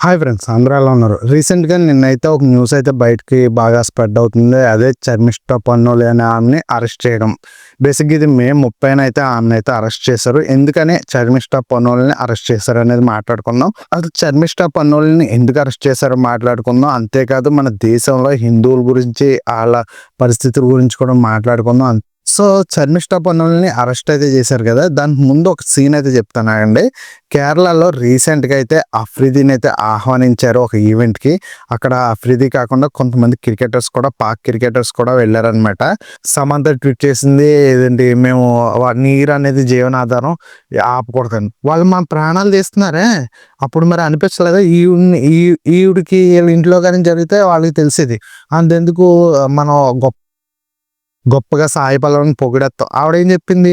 Hi friends, అందరూ ఎలా ఉన్నారు? రీసెంట్గా నిన్నైతే ఒక న్యూస్ అయితే బయటకి బాగా స్ప్రెడ్ అవుతుంది. అదే శర్మిష్ఠా పొన్నోలి అనే ఆమెని అరెస్ట్ చేయడం. బేసిక్గా ఇది మే 30న అయితే ఆమెను అయితే అరెస్ట్ చేశారు. ఎందుకని శర్మిష్ఠా పొన్నోలిని అరెస్ట్ చేశారు అనేది మాట్లాడుకుందాం. అసలు శర్మిష్ఠా పొన్నోలిని ఎందుకు అరెస్ట్ చేశారో మాట్లాడుకుందాం. అంతేకాదు మన దేశంలో హిందువుల గురించి, వాళ్ళ పరిస్థితుల గురించి కూడా మాట్లాడుకుందాం. సో శర్మిష్ఠా పొన్నోలిని అరెస్ట్ అయితే చేశారు కదా, దానికి ముందు ఒక సీన్ అయితే చెప్తానండి. కేరళలో రీసెంట్గా అయితే అఫ్రిదీని అయితే ఆహ్వానించారు ఒక ఈవెంట్కి. అక్కడ అఫ్రిదీ కాకుండా కొంతమంది క్రికెటర్స్ కూడా, పాక్ క్రికెటర్స్ కూడా వెళ్ళారనమాట. సమంత ట్వీట్ చేసింది ఏదండి, మేము నీరు అనేది జీవనాధారం, ఆపకూడదని. వాళ్ళు మా ప్రాణాలు తీస్తున్నారే, అప్పుడు మరి అనిపించలేదా ఈవిడికి వీళ్ళ ఇంట్లో కానీ జరిగితే వాళ్ళకి తెలిసేది. అంతెందుకు మనం గొప్పగా సాయి పల్లవిని పొగిడేస్తాం. ఆవిడేం చెప్పింది,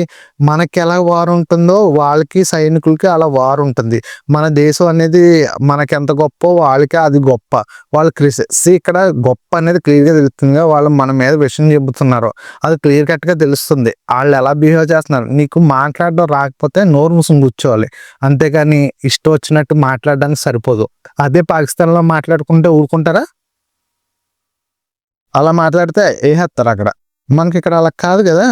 మనకి ఎలా వారు ఉంటుందో వాళ్ళకి సైనికులకి అలా వారు ఉంటుంది. మన దేశం అనేది మనకి ఎంత గొప్ప వాళ్ళకి అది గొప్ప. వాళ్ళు ఇక్కడ గొప్ప అనేది క్లియర్గా తెలుస్తుంది. వాళ్ళు మన మీద విషయం చెబుతున్నారు, అది క్లియర్ కట్గా తెలుస్తుంది. వాళ్ళు ఎలా బిహేవ్ చేస్తున్నారు. నీకు మాట్లాడడం రాకపోతే నోరు మూసుకుని కూర్చోవాలి, అంతేగాని ఇష్టం వచ్చినట్టు మాట్లాడడానికి సరిపోదు. అదే పాకిస్తాన్లో మాట్లాడుకుంటే ఊరుకుంటారా? అలా మాట్లాడితే వేసేస్తారు అక్కడ. మనకి ఇక్కడ అలా కాదు కదా,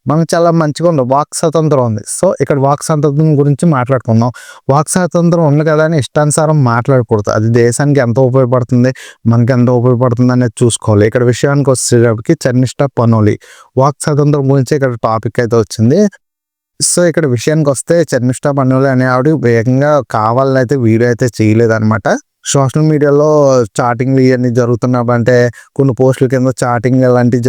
మనకి చాలా మంచిగా ఉంది, వాక్ స్వాతంత్రం ఉంది. సో ఇక్కడ వాక్ స్వాతంత్రం గురించి మాట్లాడుకుందాం. వాక్ స్వాతంత్రం ఉంది కదా అని ఇష్టానుసారం మాట్లాడకూడదు. అది దేశానికి ఎంత ఉపయోగపడుతుంది, మనకి ఎంత ఉపయోగపడుతుంది అనేది చూసుకోవాలి. ఇక్కడ విషయానికి వచ్చేటప్పటికి శర్మిష్ఠా పొన్నోలి వాక్ స్వాతంత్రం గురించి ఇక్కడ టాపిక్ అయితే వచ్చింది. సో ఇక్కడ విషయానికి వస్తే శర్మిష్ఠా పొన్నోలి అనే ఆవిడ వేగంగా కావాలని అయితే వీడియో అయితే చేయలేదన్నమాట. సోషల్ మీడియాలో చాటింగ్లు ఇవన్నీ జరుగుతున్నప్పుడు కొన్ని పోస్టుల కింద చాటింగ్ అలాంటివి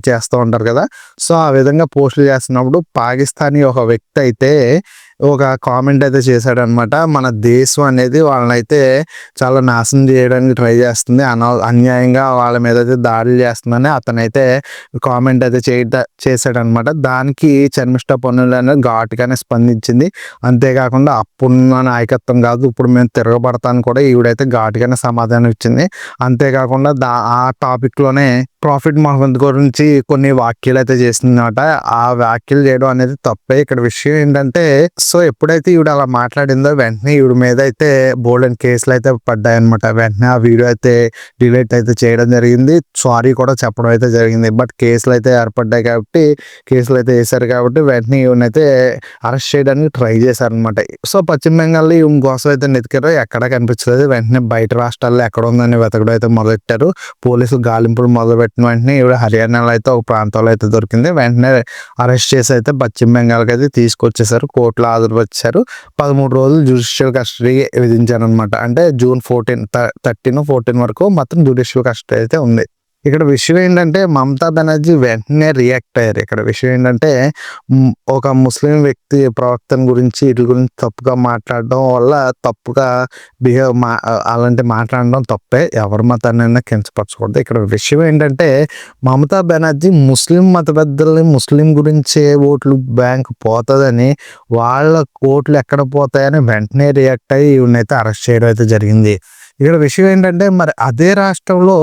చేస్తూ ఉంటారు కదా. సో ఆ విధంగా పోస్టులు చేస్తున్నప్పుడు పాకిస్తానీ ఒక వ్యక్తి అయితే ఒక కామెంట్ అయితే చేశాడనమాట. మన దేశం అనేది వాళ్ళనైతే చాలా నాశనం చేయడానికి ట్రై చేస్తుంది, అన్యాయంగా వాళ్ళ మీద అయితే దాడులు చేస్తుందని అతనైతే కామెంట్ అయితే చేశాడనమాట. దానికి శర్మిష్ఠా పొన్నోలి అనేది ఘాటుగానే స్పందించింది. అంతేకాకుండా అప్పుడున్న నాయకత్వం కాదు, ఇప్పుడు మేము తిరగబడతాను కూడా ఈవిడైతే ఘాటుగానే సమాధానం ఇచ్చింది. అంతేకాకుండా ఆ టాపిక్లోనే ప్రాఫిట్ మహమ్మద్ గురించి కొన్ని వ్యాఖ్యలు అయితే చేసిందన్నమాట. ఆ వ్యాఖ్యలు చేయడం అనేది తప్పే. ఇక్కడ విషయం ఏంటంటే, సో ఎప్పుడైతే ఈవిడ అలా మాట్లాడిందో వెంటనే ఈవిడ మీద అయితే బోల్డెన్ కేసులు అయితే పడ్డాయన్నమాట. వెంటనే ఆ వీడియో అయితే డిలీట్ అయితే చేయడం జరిగింది, సారీ కూడా చెప్పడం అయితే జరిగింది. బట్ కేసులు అయితే ఏర్పడ్డాయి కాబట్టి, కేసులు అయితే వేశారు కాబట్టి వెంటనే ఈవినైతే అరెస్ట్ చేయడానికి ట్రై చేశారనమాట. సో పశ్చిమ బెంగాల్లో ఈవిడ కోసం అయితే వెతికారు, ఎక్కడా కనిపించలేదు. వెంటనే బయట రాష్ట్రాల్లో ఎక్కడ ఉందని వెతకడం అయితే మొదలెట్టారు. పోలీసులు గాలింపులు మొదలుపెట్టిన వెంటనే ఈవిడ హర్యానాలో అయితే ఒక ప్రాంతంలో అయితే దొరికింది. వెంటనే అరెస్ట్ చేసి అయితే పశ్చిమ బెంగాల్కి అయితే తీసుకొచ్చేసారు, కోర్టులో హాజరుపరిచారు. 13 రోజులు జ్యుడిషియల్ కస్టడీ విధించారు అనమాట. అంటే జూన్ 13 వరకు మొత్తం జ్యుడిషియల్ కస్టడీ అయితే ఉంది. ఇక్కడ విషయం ఏంటంటే, మమతా బెనర్జీ వెంటనే రియాక్ట్ అయ్యారు. ఇక్కడ విషయం ఏంటంటే, ఒక ముస్లిం వ్యక్తి ప్రవర్తన గురించి వీటి గురించి తప్పుగా మాట్లాడడం వల్ల తప్పుగా అలాంటి మాట్లాడడం తప్పే. ఎవరి మతాన్నైనా కించపరచకూడదు. ఇక్కడ విషయం ఏంటంటే, మమతా బెనర్జీ ముస్లిం మత పెద్దల్ని, ముస్లిం గురించే ఓట్లు బ్యాంక్ పోతుందని, వాళ్ళ ఓట్లు ఎక్కడ పోతాయని వెంటనే రియాక్ట్ అయ్యి ఈవినైతే అరెస్ట్ చేయడం అయితే జరిగింది. ఇక్కడ విషయం ఏంటంటే, మరి అదే రాష్ట్రంలో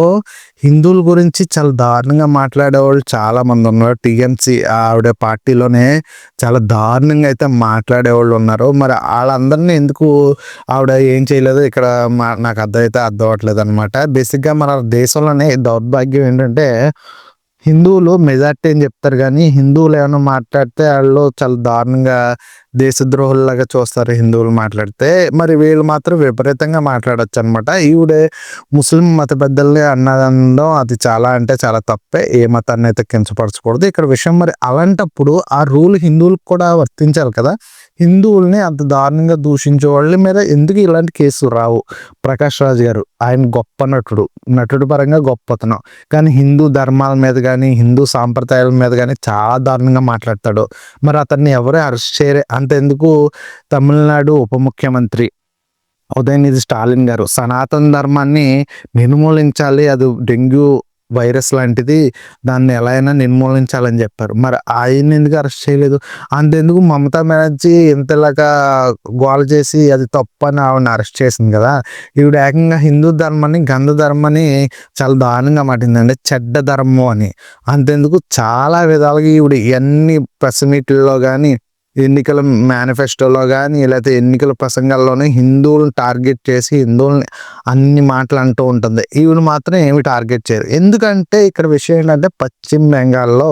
హిందువుల గురించి చాలా దారుణంగా మాట్లాడేవాళ్ళు చాలా మంది ఉన్నారు. టీఎంసీ ఆవిడ పార్టీలోనే చాలా దారుణంగా అయితే మాట్లాడేవాళ్ళు ఉన్నారు. మరి వాళ్ళందరినీ ఎందుకు ఆవిడ ఏం చేయలేదు ఇక్కడ నాకు అర్థం అవ్వట్లేదు అనమాట. బేసిక్గా మన దేశంలోనే దౌర్భాగ్యం ఏంటంటే, హిందువులు మెజార్టీ అని చెప్తారు, కానీ హిందువులు ఏమైనా మాట్లాడితే వాళ్ళు చాలా దారుణంగా దేశద్రోహుల్లాగా చూస్తారు హిందువులు మాట్లాడితే. మరి వీళ్ళు మాత్రం విపరీతంగా మాట్లాడచ్చు అనమాట. ఈవిడే ముస్లిం మత పెద్దల్ని అన్నదనడం అది చాలా అంటే చాలా తప్పే. ఏ మతాన్ని అయితే కించపరచకూడదు. ఇక్కడ విషయం మరి అలాంటప్పుడు ఆ రూల్ హిందువులకు కూడా వర్తించాలి కదా. హిందువుల్ని అంత దారుణంగా దూషించే వాళ్ళ మీద ఎందుకు ఇలాంటి కేసులు రావు? ప్రకాష్ రాజ్ గారు, ఆయన గొప్ప నటుడు పరంగా గొప్పతనం, కానీ హిందూ ధర్మాల మీద కానీ హిందూ సాంప్రదాయాల మీద కానీ చాలా దారుణంగా మాట్లాడతాడు. మరి అతన్ని ఎవరు అరెస్ట్ చేయరే. అంతెందుకు, తమిళనాడు ఉప ముఖ్యమంత్రి ఉదయనిధి స్టాలిన్ గారు సనాతన ధర్మాన్ని నిర్మూలించాలి, అది డెంగ్యూ వైరస్ లాంటిది, దాన్ని ఎలా అయినా నిర్మూలించాలని చెప్పారు. మరి ఆయన ఎందుకు అరెస్ట్ చేయలేదు? అంతెందుకు, మమతా బెనర్జీ ఇంతలాగా గోల చేసి అది తప్పు అని ఆవిడని అరెస్ట్ చేసింది కదా. ఈవిడ ఏకంగా హిందూ ధర్మాన్ని, గంధ ధర్మాన్ని చాలా దారుణంగా మాటిందండి, చెడ్డ ధర్మం అని. అంతెందుకు చాలా విధాలుగా ఈవిడ ఎన్ని ప్రెస్ మీట్లలో కానీ ఎన్నికల మేనిఫెస్టోలో కానీ లేకపోతే ఎన్నికల ప్రసంగాల్లోనే హిందువులను టార్గెట్ చేసి హిందువుల్ని అన్ని మాటలు అంటూ ఉంటుంది. ఈవిడ మాత్రం ఏమి టార్గెట్ చేయరు. ఎందుకంటే ఇక్కడ విషయం ఏంటంటే పశ్చిమ బెంగాల్లో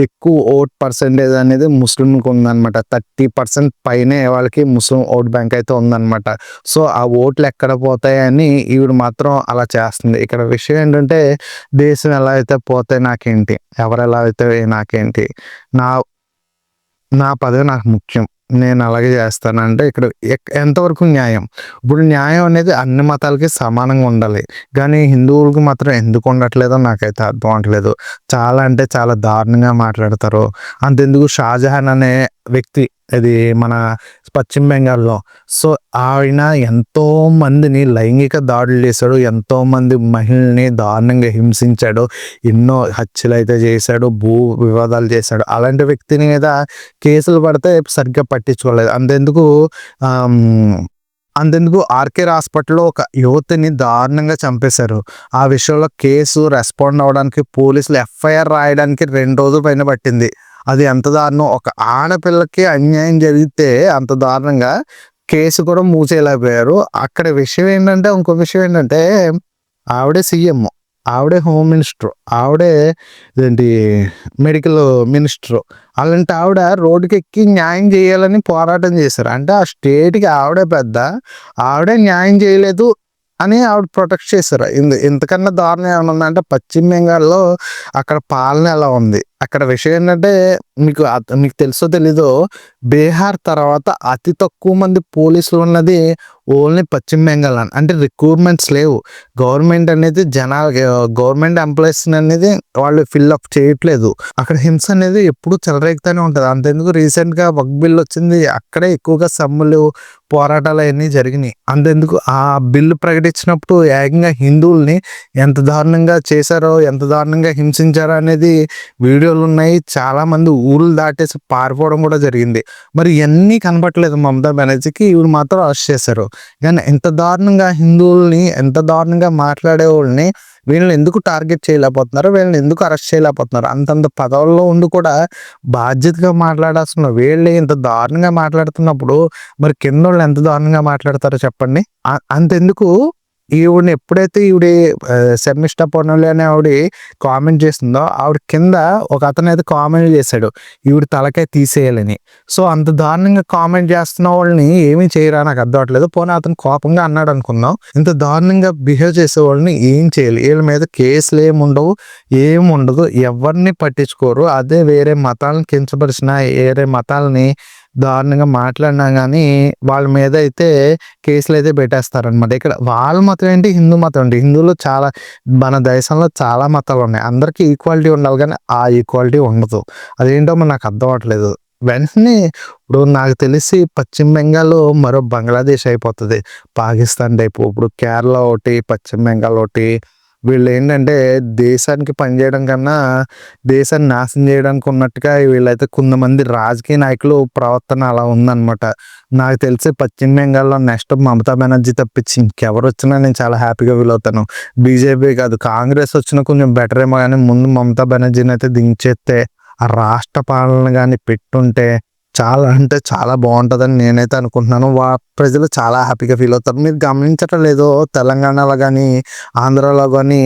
ఎక్కువ ఓట్ పర్సెంటేజ్ అనేది ముస్లింకి ఉందన్నమాట. 30% పైనే వాళ్ళకి ముస్లిం ఓట్ బ్యాంక్ అయితే ఉందన్నమాట. సో ఆ ఓట్లు ఎక్కడ పోతాయని ఈవిడ మాత్రం అలా చేస్తుంది. ఇక్కడ విషయం ఏంటంటే దేశం ఎలా అయితే పోతే నాకేంటి, ఎవరు ఎలా అయితే నాకేంటి, నా నా పదవి నాకు ముఖ్యం, నేను అలాగే చేస్తానంటే ఇక్కడ ఎంతవరకు న్యాయం? ఇప్పుడు న్యాయం అనేది అన్ని మతాలకి సమానంగా ఉండాలి. కానీ హిందువులకు మాత్రం ఎందుకు ఉండట్లేదో నాకైతే అర్థం అవ్వట్లేదు. చాలా అంటే చాలా దారుణంగా మాట్లాడతారు. అంతెందుకు షాజహాన్ అనే వ్యక్తి, ఇది మన పశ్చిమ బెంగాల్లో, సో ఆయన ఎంతో మందిని లైంగిక దాడులు చేశాడు, ఎంతో మంది మహిళల్ని దారుణంగా హింసించాడు, ఎన్నో హత్యలు అయితే చేశాడు, భూ వివాదాలు చేశాడు. అలాంటి వ్యక్తిని మీద కేసులు పడితే సరిగ్గా పట్టించుకోలేదు. అంతెందుకు ఆర్కేర్ హాస్పిటల్లో ఒక యువతిని దారుణంగా చంపేశారు. ఆ విషయంలో కేసు రెస్పాండ్ అవ్వడానికి పోలీసులు ఎఫ్ఐఆర్ రాయడానికి 2 రోజుల పైన పట్టింది. అది ఎంత దారుణం! ఒక ఆడపిల్లకి అన్యాయం జరిగితే అంత దారుణంగా కేసు కూడా మూసేయలేకపోయారు. అక్కడ విషయం ఏంటంటే, ఇంకో విషయం ఏంటంటే, ఆవిడే సీఎం, ఆవిడే హోమ్ మినిస్టర్, ఆవిడే ఏంటి మెడికల్ మినిస్టర్. అలాంటి ఆవిడ రోడ్డుకి ఎక్కి న్యాయం చేయాలని పోరాటం చేశారు. అంటే ఆ స్టేట్కి ఆవిడే పెద్ద, ఆవిడే న్యాయం చేయలేదు అని ఆవిడ ప్రొటెక్ట్ చేశారు. ఇంతకన్నా దారుణం ఏమైనా ఉందంటే పశ్చిమ బెంగాల్లో అక్కడ పాలన ఎలా ఉంది. అక్కడ విషయం ఏంటంటే, మీకు తెలుసో తెలీదో, బీహార్ తర్వాత అతి తక్కువ మంది పోలీసులు ఉన్నది ఓన్లీ పశ్చిమ బెంగాల్ అని. అంటే రిక్రూట్మెంట్స్ లేవు. గవర్నమెంట్ అనేది గవర్నమెంట్ ఎంప్లాయీస్ అనేది వాళ్ళు ఫిల్అప్ చేయట్లేదు. అక్కడ హింస అనేది ఎప్పుడు చెలరేగుతూనే ఉంటుంది. అంతెందుకు రీసెంట్గా వక్ బిల్ వచ్చింది, అక్కడే ఎక్కువగా సమ్ములు పోరాటాలు అవన్నీ జరిగినాయి. అంతెందుకు ఆ బిల్లు ప్రకటించినప్పుడు ఏకంగా హిందువుల్ని ఎంత దారుణంగా చేశారో, ఎంత దారుణంగా హింసించారో అనేది వీడియోలు ఉన్నాయి. చాలా మంది ఊర్లు దాటేసి పారిపోవడం కూడా జరిగింది. మరి ఇవన్నీ కనపట్లేదు మమతా బెనర్జీకి. ఇవి మాత్రం అరెస్ట్ చేశారు. కానీ ఎంత దారుణంగా హిందువుల్ని, ఎంత దారుణంగా మాట్లాడే వాళ్ళని వీళ్ళని ఎందుకు టార్గెట్ చేయలేకపోతున్నారు, వీళ్ళని ఎందుకు అరెస్ట్ చేయలేకపోతున్నారు? అంతంత పదవుల్లో ఉండి కూడా బాధ్యతగా మాట్లాడాల్సిన వీళ్ళే ఇంత దారుణంగా మాట్లాడుతున్నప్పుడు మరి కింద వాళ్ళు ఎంత దారుణంగా మాట్లాడతారో చెప్పండి. అంతెందుకు ఈవిడని ఎప్పుడైతే శర్మిష్ఠా పొన్నోలి అనే ఆవిడ కామెంట్ చేస్తుందో, ఆవిడ కింద ఒక అతను అయితే కామెంట్ చేశాడు ఈవిడ తలకాయ తీసేయాలని. సో అంత దారుణంగా కామెంట్ చేస్తున్న వాళ్ళని ఏమీ చేయరా నాకు అర్థం అవట్లేదు. పోనీ అతను కోపంగా అన్నాడు అనుకుందాం, ఇంత దారుణంగా బిహేవ్ చేసే వాళ్ళని ఏం చేయాలి? వీళ్ళ మీద కేసులు ఏముండవు, ఏముండదు, ఎవరిని పట్టించుకోరు. అదే వేరే మతాలను కించపరిచిన, వేరే మతాలని దారుణంగా మాట్లాడినా కానీ వాళ్ళ మీద అయితే కేసులు అయితే పెట్టేస్తారనమాట. ఇక్కడ వాళ్ళ మతం ఏంటి, హిందూ మతం ఏంటి? హిందువులు చాలా, మన దేశంలో చాలా మతాలు ఉన్నాయి. అందరికీ ఈక్వాలిటీ ఉండాలి, కానీ ఆ ఈక్వాలిటీ ఉండదు. అదేంటో మరి నాకు అర్థం అవ్వట్లేదు. వెంటనే ఇప్పుడు నాకు తెలిసి పశ్చిమ బెంగాల్ మరో బంగ్లాదేశ్ అయిపోతుంది, పాకిస్తాన్ టైపు. ఇప్పుడు కేరళ ఒకటి, పశ్చిమ బెంగాల్ ఒకటి. వీళ్ళు ఏంటంటే దేశానికి పనిచేయడం కన్నా దేశాన్ని నాశనం చేయడానికి ఉన్నట్టుగా వీళ్ళైతే కొంతమంది రాజకీయ నాయకులు ప్రవర్తన అలా ఉందన్నమాట. నాకు తెలిసి పశ్చిమ బెంగాల్లో నెక్స్ట్ మమతా బెనర్జీ తప్పించి ఇంకెవరు వచ్చినా నేను చాలా హ్యాపీగా ఫీల్ అవుతాను. బీజేపీ కాదు, కాంగ్రెస్ వచ్చినా కొంచెం బెటర్ ఏమో, కానీ ముందు మమతా బెనర్జీని అయితే దించేస్తే, ఆ రాష్ట్ర పాలన కానీ పెట్టుంటే చాలా అంటే చాలా బాగుంటుందని నేనైతే అనుకుంటున్నాను. ప్రజలు చాలా హ్యాపీగా ఫీల్ అవుతారు. మీరు గమనించటం లేదో, తెలంగాణలో కానీ ఆంధ్రాలో కానీ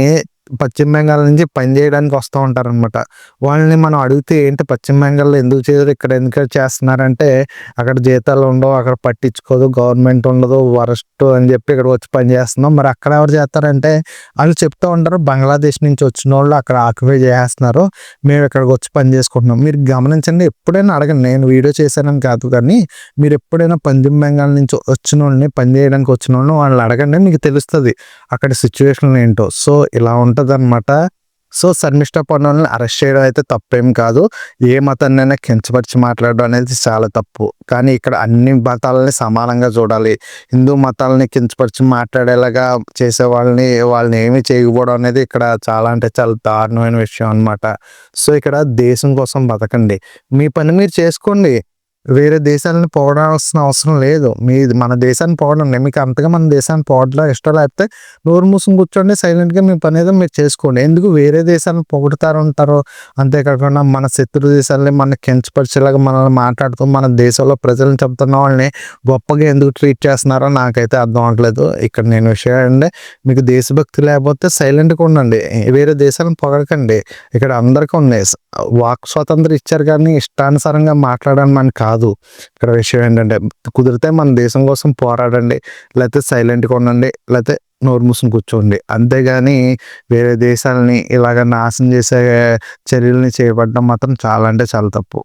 పశ్చిమ బెంగాల్ నుంచి పని చేయడానికి వస్తూ ఉంటారనమాట. వాళ్ళని మనం అడిగితే ఏంటి పశ్చిమ బెంగాల్లో ఎందుకు చేయరు, ఇక్కడ ఎందుకు చేస్తున్నారంటే అక్కడ జీతాలు ఉండవు, అక్కడ పట్టించుకోదు, గవర్నమెంట్ ఉండదు, వరస్ట్ అని చెప్పి ఇక్కడ వచ్చి పని చేస్తున్నాం. మరి అక్కడ ఎవరు చేస్తారంటే వాళ్ళు చెప్తూ ఉంటారు, బంగ్లాదేశ్ నుంచి వచ్చిన వాళ్ళు అక్కడ ఆక్యుపై చేస్తున్నారు, మేము ఇక్కడికి వచ్చి పని చేసుకుంటున్నాం. మీరు గమనించండి, ఎప్పుడైనా అడగండి, నేను వీడియో చేశానని కాదు, కానీ మీరు ఎప్పుడైనా పశ్చిమ బెంగాల్ నుంచి వచ్చిన వాళ్ళని, పని చేయడానికి వచ్చిన వాళ్ళని వాళ్ళు అడగండి, మీకు తెలుస్తుంది అక్కడ సిచ్యువేషన్ ఏంటో. సో ఇలా ఉంటుంది అనమాట. సో శర్మిష్ఠా పొన్నోలిని అరెస్ట్ చేయడం అయితే తప్పేం కాదు. ఏ మతాన్నైనా కించపరిచి మాట్లాడడం అనేది చాలా తప్పు. కానీ ఇక్కడ అన్ని మతాలని సమానంగా చూడాలి. హిందూ మతాలని కించపరిచి మాట్లాడేలాగా చేసే వాళ్ళని ఏమీ చేయకపోవడం అనేది ఇక్కడ చాలా అంటే చాలా దారుణమైన విషయం అనమాట. సో ఇక్కడ దేశం కోసం బతకండి, మీ పని మీరు చేసుకోండి. వేరే దేశాలను పొగడాల్సిన అవసరం లేదు. మన దేశాన్ని పొగడండి. మీకు అంతగా మన దేశాన్ని పొగడడం ఇష్టం లేకపోతే నోరు మూసుకొని కూర్చోండి. సైలెంట్‌గా మీ పనేదో మీరు చేసుకోండి. ఎందుకు వేరే దేశాలను పొగుడుతారు. అంతేకాకుండా మన శత్రు దేశాల్ని మనల్ని కించపరిచేలాగా మనల్ని మాట్లాడుతూ మన దేశంలో ప్రజలను చెప్తున్న వాళ్ళని గొప్పగా ఎందుకు ట్రీట్ చేస్తున్నారో నాకైతే అర్థం అవ్వట్లేదు. ఇక్కడ నేను విషయం ఏంటంటే మీకు దేశభక్తి లేకపోతే సైలెంట్‌గా ఉండండి. వేరే దేశాలను పొగడకండి. ఇక్కడ అందరికీ ఉంది. వాక్ స్వాతంత్రం ఇచ్చారు కానీ ఇష్టానుసారంగా మాట్లాడడం అని కాదు. ఇక్కడ విషయం ఏంటంటే కుదిరితే మన దేశం కోసం పోరాడండి. లేకపోతే సైలెంట్‌గా ఉండండి. లేకపోతే నోరు మూసుకొని కూర్చోండి. అంతేగాని వేరే దేశాలని ఇలాగ నాశనం చేసే చర్యలని చేపట్టడం మాత్రం చాలా అంటే చాలా తప్పు.